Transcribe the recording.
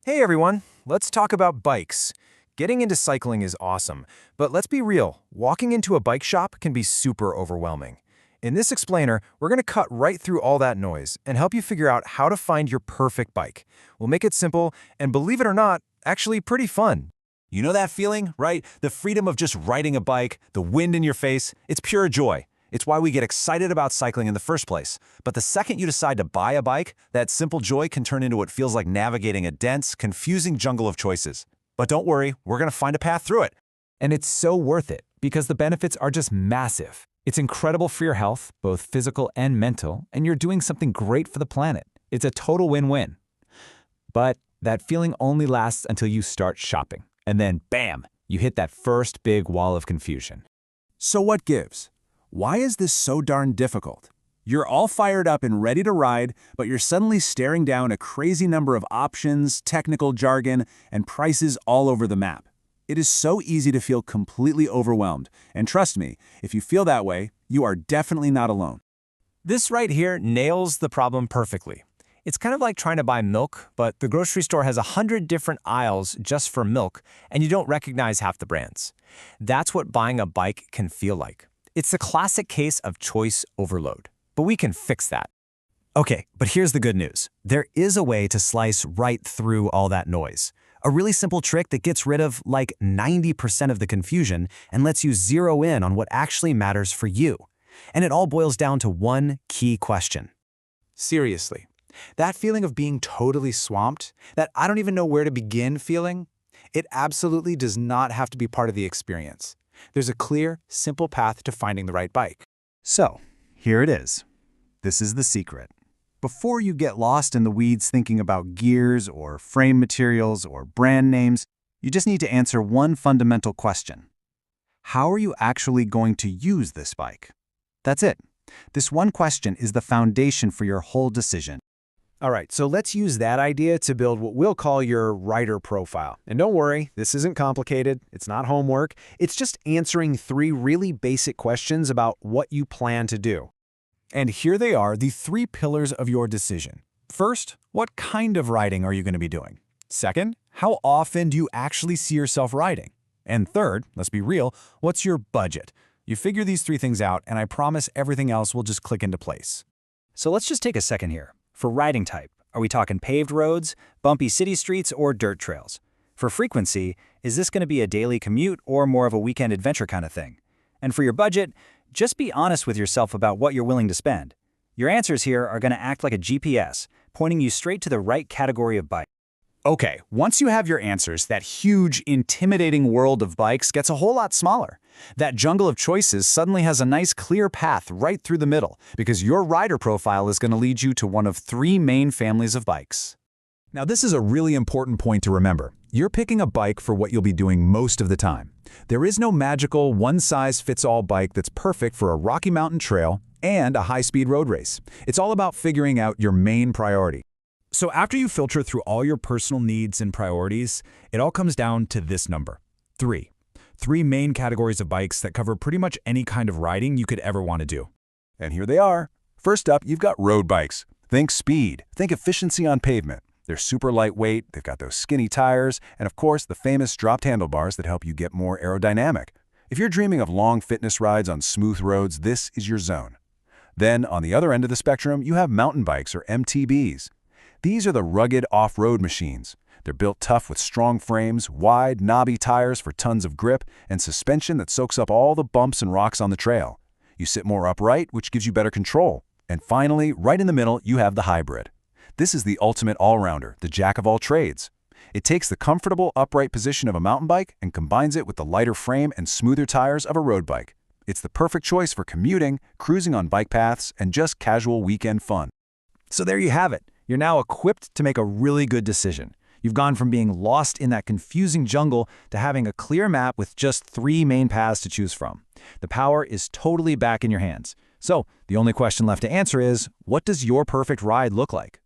Hey everyone, let's talk about bikes. Getting into cycling is awesome, but let's be real, walking into a bike shop can be super overwhelming. In this explainer, we're going to cut right through all that noise and help you figure out how to find your perfect bike. We'll make it simple and, believe it or not, actually pretty fun. You know that feeling, right? The freedom of just riding a bike, the wind in your face, it's pure joy. It's why we get excited about cycling in the first place. But the second you decide to buy a bike, that simple joy can turn into what feels like navigating a dense, confusing jungle of choices. But don't worry, we're going to find a path through it. And it's so worth it because the benefits are just massive. It's incredible for your health, both physical and mental, and you're doing something great for the planet. It's a total win-win. But that feeling only lasts until you start shopping. And then, bam, you hit that first big wall of confusion. So what gives? Why is this so darn difficult? You're all fired up and ready to ride, but you're suddenly staring down a crazy number of options, technical jargon, and prices all over the map. It is so easy to feel completely overwhelmed, and trust me, if you feel that way, you are definitely not alone. This right here nails the problem perfectly. It's kind of like trying to buy milk, but the grocery store has 100 different aisles just for milk, and you don't recognize half the brands. That's what buying a bike can feel like. It's the classic case of choice overload, but we can fix that. Okay, but here's the good news. There is a way to slice right through all that noise. A really simple trick that gets rid of like 90% of the confusion and lets you zero in on what actually matters for you. And it all boils down to one key question. Seriously, that feeling of being totally swamped, that I don't even know where to begin feeling, it absolutely does not have to be part of the experience. There's a clear, simple path to finding the right bike. So, here it is. This is the secret. Before you get lost in the weeds thinking about gears or frame materials or brand names, you just need to answer one fundamental question. How are you actually going to use this bike? That's it. This one question is the foundation for your whole decision. All right, so let's use that idea to build what we'll call your rider profile. And don't worry, this isn't complicated. It's not homework. It's just answering 3 really basic questions about what you plan to do. And here they are, the 3 pillars of your decision. First, what kind of riding are you going to be doing? Second, how often do you actually see yourself riding? And third, let's be real, what's your budget? You figure these 3 things out, and I promise everything else will just click into place. So let's just take a second here. For riding type, are we talking paved roads, bumpy city streets, or dirt trails? For frequency, is this going to be a daily commute or more of a weekend adventure kind of thing? And for your budget, just be honest with yourself about what you're willing to spend. Your answers here are going to act like a GPS, pointing you straight to the right category of bike. Okay, once you have your answers, that huge, intimidating world of bikes gets a whole lot smaller. That jungle of choices suddenly has a nice clear path right through the middle, because your rider profile is going to lead you to one of 3 main families of bikes. Now, this is a really important point to remember. You're picking a bike for what you'll be doing most of the time. There is no magical, one-size-fits-all bike that's perfect for a Rocky Mountain trail and a high-speed road race. It's all about figuring out your main priority. So after you filter through all your personal needs and priorities, it all comes down to this number, 3. 3 main categories of bikes that cover pretty much any kind of riding you could ever want to do. And here they are. First up, you've got road bikes. Think speed, think efficiency on pavement. They're super lightweight, they've got those skinny tires, and of course the famous dropped handlebars that help you get more aerodynamic. If you're dreaming of long fitness rides on smooth roads, this is your zone. Then, on the other end of the spectrum, you have mountain bikes or MTBs. These are the rugged off-road machines. They're built tough with strong frames, wide, knobby tires for tons of grip, and suspension that soaks up all the bumps and rocks on the trail. You sit more upright, which gives you better control. And finally, right in the middle, you have the hybrid. This is the ultimate all-rounder, the jack of all trades. It takes the comfortable, upright position of a mountain bike and combines it with the lighter frame and smoother tires of a road bike. It's the perfect choice for commuting, cruising on bike paths, and just casual weekend fun. So there you have it. You're now equipped to make a really good decision. You've gone from being lost in that confusing jungle to having a clear map with just 3 main paths to choose from. The power is totally back in your hands. So the only question left to answer is, what does your perfect ride look like?